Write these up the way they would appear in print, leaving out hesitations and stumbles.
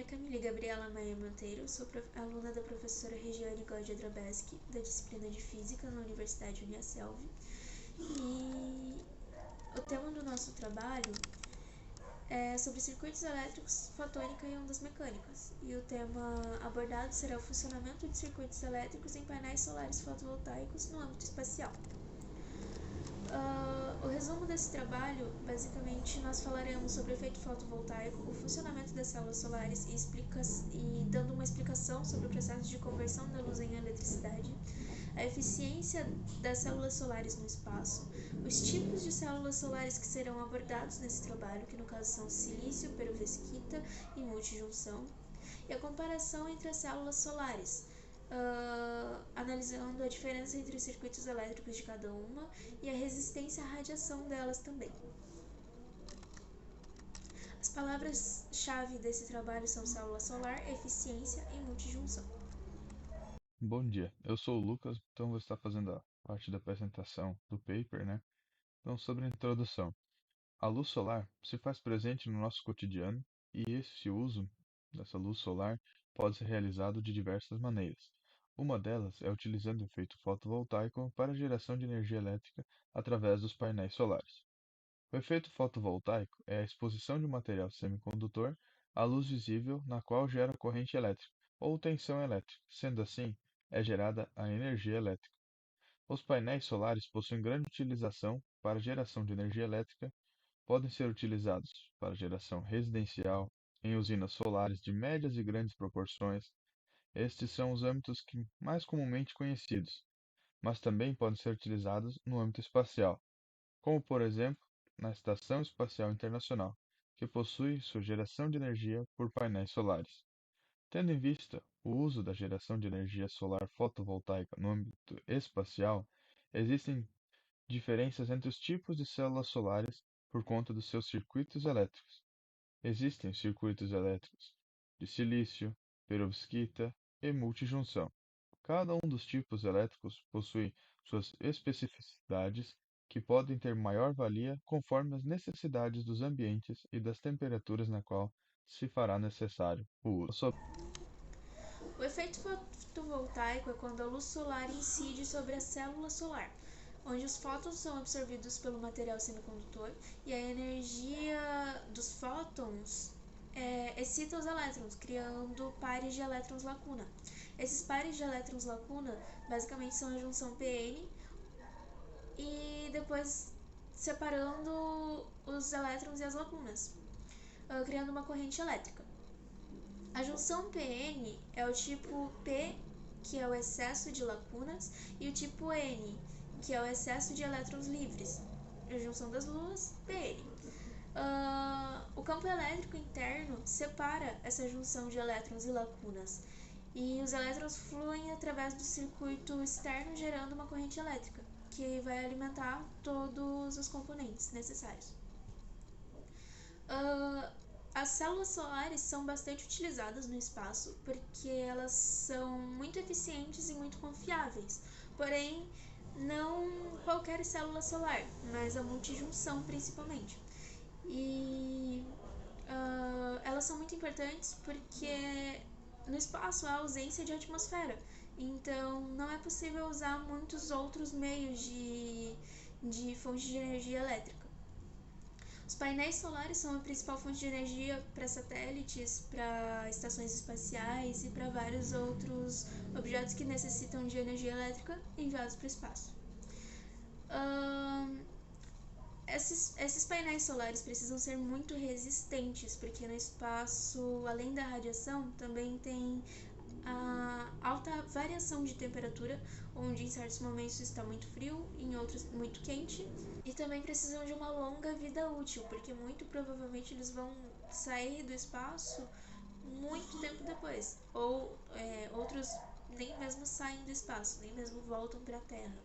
Camille Gabriela Maia Monteiro, sou aluna da professora Regiane Godia Drabeschi, da disciplina de Física na Universidade Uniaselv. E o tema do nosso trabalho é sobre circuitos elétricos, fotônica e ondas mecânicas. E o tema abordado será o funcionamento de circuitos elétricos em painéis solares fotovoltaicos no âmbito espacial. O resumo desse trabalho, basicamente, nós falaremos sobre o efeito fotovoltaico, o funcionamento das células solares e dando uma explicação sobre o processo de conversão da luz em eletricidade, a eficiência das células solares no espaço, os tipos de células solares que serão abordados nesse trabalho, que no caso são silício, perovskita e multijunção, e a comparação entre as células solares, analisando a diferença entre os circuitos elétricos de cada uma e a resistência à radiação delas também. As palavras-chave desse trabalho são célula solar, eficiência e multijunção. Bom dia, eu sou o Lucas, então vou estar fazendo a parte da apresentação do paper, né? Então, sobre a introdução. A luz solar se faz presente no nosso cotidiano e esse uso dessa luz solar pode ser realizado de diversas maneiras. Uma delas é utilizando o efeito fotovoltaico para a geração de energia elétrica através dos painéis solares. O efeito fotovoltaico é a exposição de um material semicondutor à luz visível na qual gera corrente elétrica ou tensão elétrica. Sendo assim, é gerada a energia elétrica. Os painéis solares possuem grande utilização para geração de energia elétrica, podem ser utilizados para geração residencial, em usinas solares de médias e grandes proporções. Estes são os âmbitos mais comumente conhecidos, mas também podem ser utilizados no âmbito espacial, como por exemplo na Estação Espacial Internacional, que possui sua geração de energia por painéis solares. Tendo em vista o uso da geração de energia solar fotovoltaica no âmbito espacial, existem diferenças entre os tipos de células solares por conta dos seus circuitos elétricos. Existem circuitos elétricos de silício, perovskita e multijunção. Cada um dos tipos elétricos possui suas especificidades que podem ter maior valia conforme as necessidades dos ambientes e das temperaturas na qual se fará necessário o uso. O efeito fotovoltaico é quando a luz solar incide sobre a célula solar, onde os fótons são absorvidos pelo material semicondutor e a energia dos fótons excita os elétrons, criando pares de elétrons lacuna. Esses pares de elétrons lacuna basicamente são a junção PN e depois separando os elétrons e as lacunas, criando uma corrente elétrica. A junção PN é o tipo P, que é o excesso de lacunas, e o tipo N, que é o excesso de elétrons livres. A junção das luas, PN. O campo elétrico interno separa essa junção de elétrons e lacunas, e os elétrons fluem através do circuito externo, gerando uma corrente elétrica, que vai alimentar todos os componentes necessários. As células solares são bastante utilizadas no espaço porque elas são muito eficientes e muito confiáveis. Porém, não qualquer célula solar, mas a multijunção principalmente. E elas são muito importantes porque no espaço há ausência de atmosfera. Então, não é possível usar muitos outros meios de fonte de energia elétrica. Os painéis solares são a principal fonte de energia para satélites, para estações espaciais e para vários outros objetos que necessitam de energia elétrica enviados para o espaço. Esses painéis solares precisam ser muito resistentes, porque no espaço, além da radiação, também tem a alta variação de temperatura, onde em certos momentos está muito frio, em outros muito quente, e também precisam de uma longa vida útil, porque muito provavelmente eles vão sair do espaço muito tempo depois, ou outros nem mesmo saem do espaço, nem mesmo voltam para a Terra.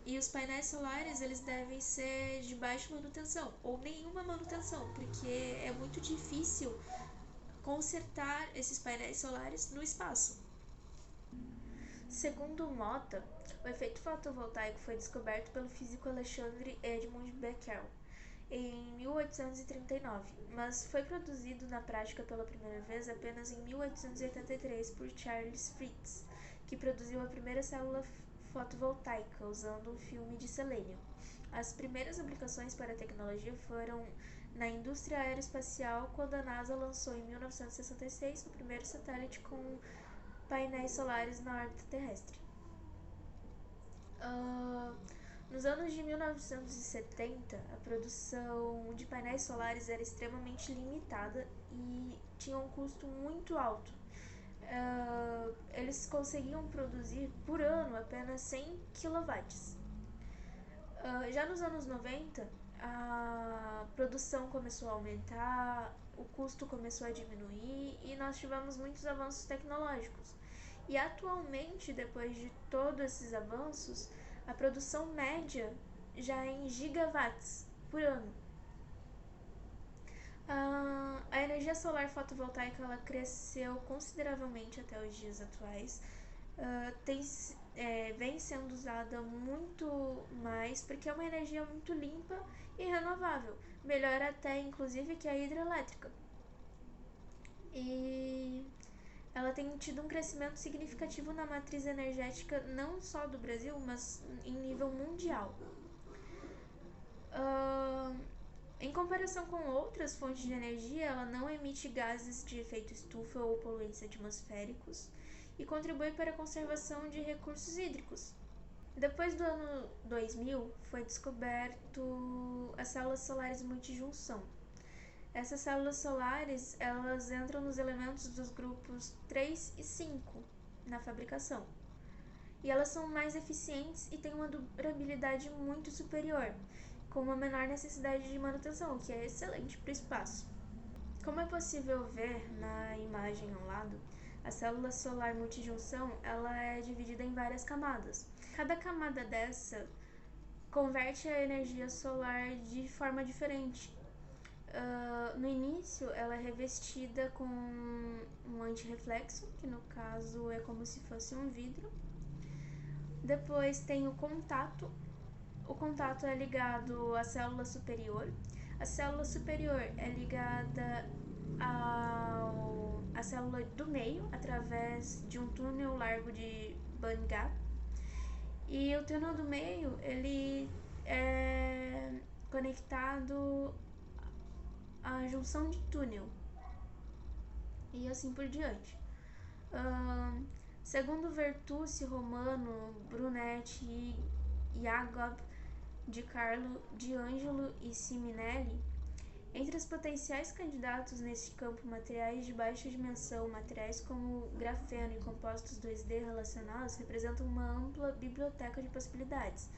E os painéis solares eles devem ser de baixa manutenção ou nenhuma manutenção, porque é muito difícil consertar esses painéis solares no espaço. Segundo Mota, o efeito fotovoltaico foi descoberto pelo físico Alexandre Edmund Becquerel em 1839, mas foi produzido na prática pela primeira vez apenas em 1883 por Charles Fritts, que produziu a primeira célula fotovoltaica usando um filme de selênio. As primeiras aplicações para a tecnologia foram na indústria aeroespacial, quando a NASA lançou em 1966 o primeiro satélite com painéis solares na órbita terrestre. Uh, Nos anos de 1970, a produção de painéis solares era extremamente limitada e tinha um custo muito alto. Eles conseguiam produzir por ano apenas 100 quilowatts. Já nos anos 90, a produção começou a aumentar, o custo começou a diminuir e nós tivemos muitos avanços tecnológicos. E atualmente, depois de todos esses avanços, a produção média já é em gigawatts por ano. A energia solar fotovoltaica ela cresceu consideravelmente até os dias atuais. Vem sendo usada muito mais porque é uma energia muito limpa e renovável, melhor até inclusive que a hidrelétrica. E ela tem tido um crescimento significativo na matriz energética não só do Brasil, mas em nível mundial. Uh, Em comparação com outras fontes de energia, ela não emite gases de efeito estufa ou poluentes atmosféricos e contribui para a conservação de recursos hídricos. Depois do ano 2000, foi descoberto as células solares multijunção. Essas células solares, elas entram nos elementos dos grupos 3 e 5 na fabricação. E elas são mais eficientes e têm uma durabilidade muito superior, com uma menor necessidade de manutenção, o que é excelente para o espaço. Como é possível ver na imagem ao lado, a célula solar multijunção ela é dividida em várias camadas. Cada camada dessa converte a energia solar de forma diferente. No início, ela é revestida com um antirreflexo, que no caso é como se fosse um vidro. Depois tem o contato. O contato é ligado à célula superior. A célula superior é ligada à célula do meio através de um túnel largo de band gap. E o túnel do meio ele é conectado à junção de túnel e assim por diante. Segundo Vertucci, Romano, Brunetti e Jacob de Carlo, de Angelo e Simonelli, entre os potenciais candidatos neste campo, materiais de baixa dimensão, materiais como grafeno e compostos 2D relacionados representam uma ampla biblioteca de possibilidades.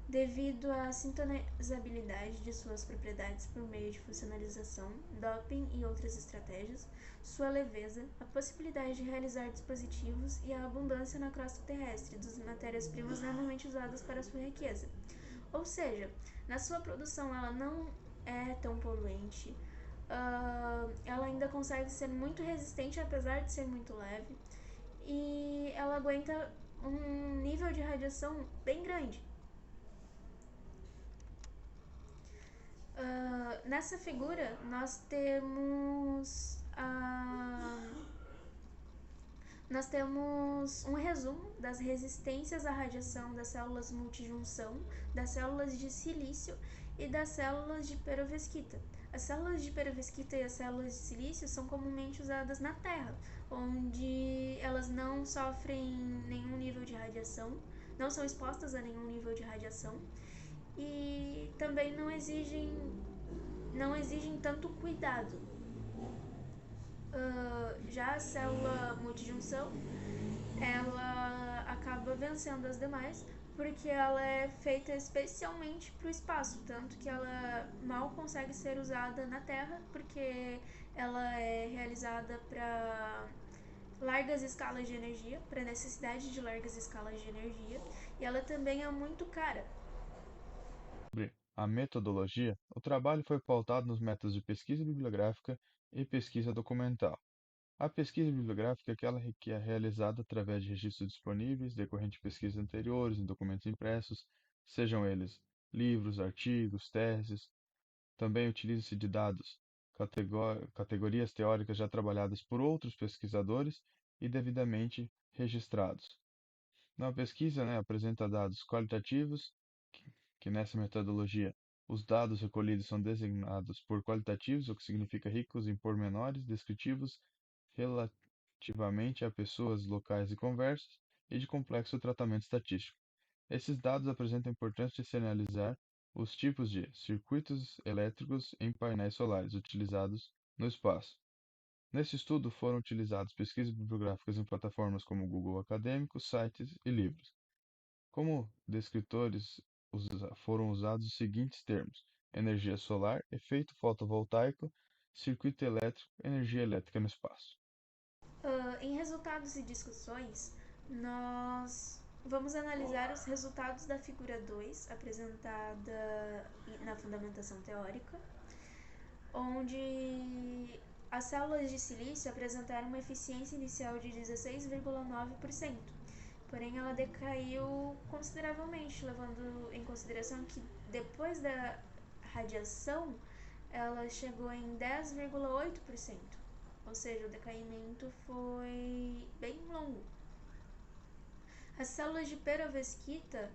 Devido à sintonizabilidade de suas propriedades por meio de funcionalização, doping e outras estratégias, sua leveza, a possibilidade de realizar dispositivos e a abundância na crosta terrestre das matérias-primas normalmente usadas para sua riqueza. Ou seja, na sua produção ela não é tão poluente, ela ainda consegue ser muito resistente apesar de ser muito leve e ela aguenta um nível de radiação bem grande. Nessa figura nós temos um resumo das resistências à radiação das células multijunção, das células de silício e das células de perovskita. As células de perovskita e as células de silício são comumente usadas na Terra, onde elas não sofrem nenhum nível de radiação, não são expostas a nenhum nível de radiação e também não exigem tanto cuidado. Já a célula multijunção, ela acaba vencendo as demais porque ela é feita especialmente para o espaço, tanto que ela mal consegue ser usada na Terra porque ela é realizada para largas escalas de energia, para necessidade de largas escalas de energia, e ela também é muito cara. Sobre a metodologia, o trabalho foi pautado nos métodos de pesquisa bibliográfica e pesquisa documental. A pesquisa bibliográfica é aquela que é realizada através de registros disponíveis, decorrente de pesquisas anteriores em documentos impressos, sejam eles livros, artigos, teses. Também utiliza-se de dados, categorias teóricas já trabalhadas por outros pesquisadores e devidamente registrados. Na pesquisa, né, apresenta dados qualitativos, que nessa metodologia os dados recolhidos são designados por qualitativos, o que significa ricos em pormenores descritivos relativamente a pessoas, locais e conversas, e de complexo tratamento estatístico. Esses dados apresentam a importância de se analisar os tipos de circuitos elétricos em painéis solares utilizados no espaço. Nesse estudo foram utilizadas pesquisas bibliográficas em plataformas como Google Acadêmico, sites e livros. Como descritores, foram usados os seguintes termos: energia solar, efeito fotovoltaico, circuito elétrico, energia elétrica no espaço. Em resultados e discussões, nós vamos analisar os resultados da figura 2, apresentada na fundamentação teórica, onde as células de silício apresentaram uma eficiência inicial de 16,9%, porém ela decaiu consideravelmente, levando em consideração que depois da radiação ela chegou em 10,8%, ou seja, o decaimento foi bem longo. As células de perovskita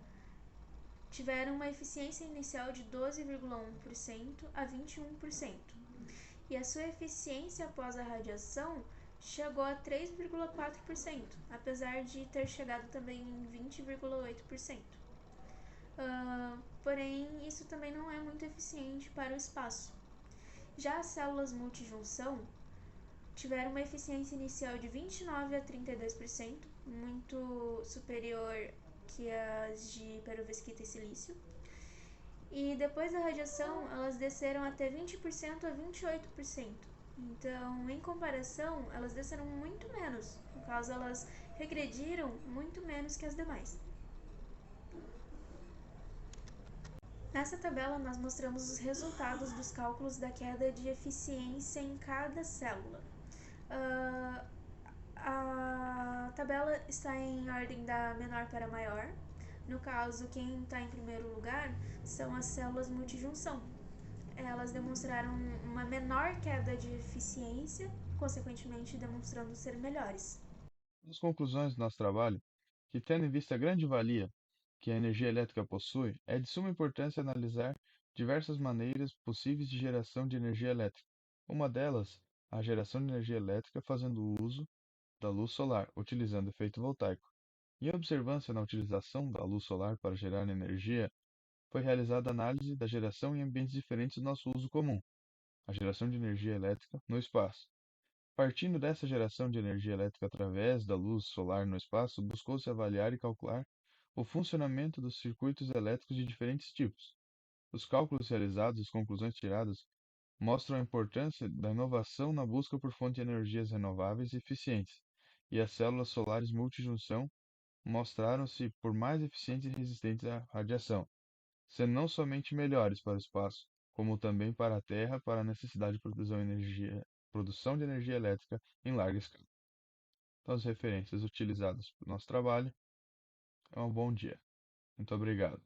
tiveram uma eficiência inicial de 12,1% a 21%, e a sua eficiência após a radiação chegou a 3,4%, apesar de ter chegado também em 20,8%. Porém, isso também não é muito eficiente para o espaço. Já as células multijunção tiveram uma eficiência inicial de 29 a 32%, muito superior que as de perovskita e silício. E depois da radiação, elas desceram até 20% a 28%. Então, em comparação, elas desceram muito menos. No caso, elas regrediram muito menos que as demais. Nessa tabela, nós mostramos os resultados dos cálculos da queda de eficiência em cada célula. A tabela está em ordem da menor para maior. No caso, quem está em primeiro lugar são as células multijunção. Elas demonstraram uma menor queda de eficiência, consequentemente demonstrando ser melhores. As conclusões do nosso trabalho, que tendo em vista a grande valia que a energia elétrica possui, é de suma importância analisar diversas maneiras possíveis de geração de energia elétrica. Uma delas, a geração de energia elétrica fazendo uso da luz solar, utilizando efeito voltaico. Em observância na utilização da luz solar para gerar energia, foi realizada análise da geração em ambientes diferentes do nosso uso comum, a geração de energia elétrica no espaço. Partindo dessa geração de energia elétrica através da luz solar no espaço, buscou-se avaliar e calcular o funcionamento dos circuitos elétricos de diferentes tipos. Os cálculos realizados e as conclusões tiradas mostram a importância da inovação na busca por fontes de energias renováveis e eficientes, e as células solares multijunção mostraram-se por mais eficientes e resistentes à radiação, sendo não somente melhores para o espaço, como também para a Terra para a necessidade de produção de energia elétrica em larga escala. Então, as referências utilizadas para o nosso trabalho. É um bom dia. Muito obrigado.